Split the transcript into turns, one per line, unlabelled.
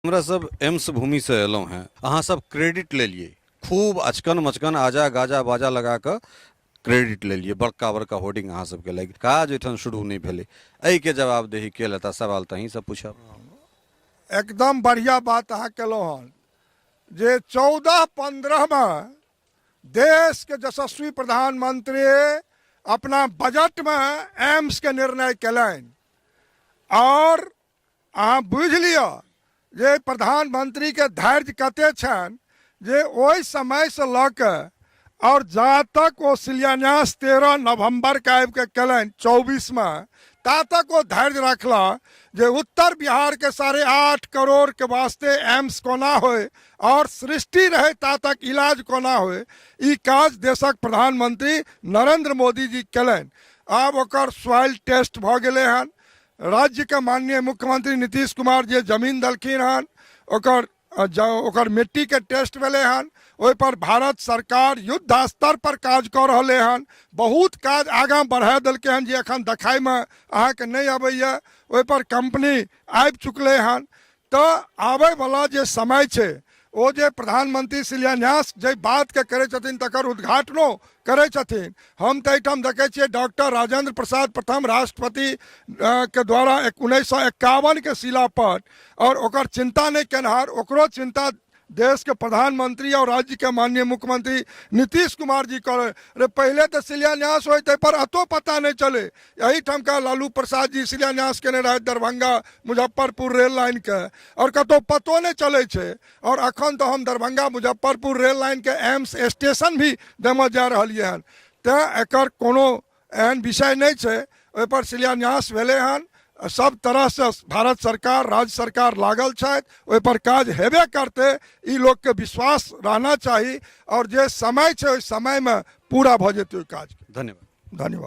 हमरा सब एम्स भूमि से एलौ हैं, अहाँ सब क्रेडिट ले लिए, खूब अचकन मचकन आजा गाजा बाजा लगा के क्रेडिट ले लिए, बड़का बड़का होर्डिंग अहाँ सबके लगे, काज एठन शुरू नहीं भेले, एहि के जवाबदेही के लेता, सवाल तहीं सब पूछब।
एकदम बढ़िया बात अहाँ केलौ हन जे 14-15 में देश के यशस्वी प्रधानमंत्री अपना बजट में एम्स के निर्णय कलन और अहाँ बुझ लिअ जे प्रधानमंत्री के धैर्य कते छन जे ओहि समय से लऽ के और जा तक वो शिलान्यास 13 नवंबर के आबि के कलन 24 में, ता तक वो धैर्य रखला जे उत्तर बिहार के 8.5 करोड़ के वास्ते एम्स कोना होए और सृष्टि रहे ता तक इलाज कोना होए, ई काज देशक प्रधानमंत्री नरेंद्र मोदी जी कलन। आब ओकर सॉइल टेस्ट भ गेले हन, राज्य के माननीय मुख्यमंत्री नीतीश कुमार जी जमीन दलखिन हन, ओकर मिट्टी के टेस्ट भेले हन, ओहि पर भारत सरकार युद्ध स्तर पर काज कर रहे हन, बहुत काज आगाँ बढ़ा दिलके हन जे अखन देखाई में अहाँ के नहीं अबैया, ओहि पर कंपनी आबि चुकले हन। तो आबे वाला जे समय छे ओ जे प्रधानमंत्री शिलान्यास जे बात के करे छथिन तकर उद्घाटनो करे छथिन, हम तो एठाम देखे छियै डॉक्टर राजेंद्र प्रसाद प्रथम राष्ट्रपति के द्वारा 1951 के शिला पर, और ओकर चिंता नहीं केनहार, ओकरो चिंता देश के प्रधानमंत्री और राज्य के माननीय मुख्यमंत्री नीतीश कुमार जी करे। रे पहले तो शिलान्यास हो पर अतो पता नहीं चले, यही ठमका लालू प्रसाद जी शिलान्यास केने रहे दरभंगा मुजफ्फरपुर रेल लाइन के, और कतो पतो नहीं चले छे। और अखन तो हम दरभंगा मुजफ्फरपुर रेल लाइन के एम्स स्टेशन भी देम जा रही हन, तो एकर कोनो एहन विषय नहीं छे, ओहि पर शिलान्यास भेले हन। सब तरह से भारत सरकार राज्य सरकार लागल छथि, ओहि पर काज हेबे करते, ई लोग के विश्वास रहना चाहिए, और जे समय छे ओहि समय में पूरा भ जेतै काज।
धन्यवाद।
धन्यवाद।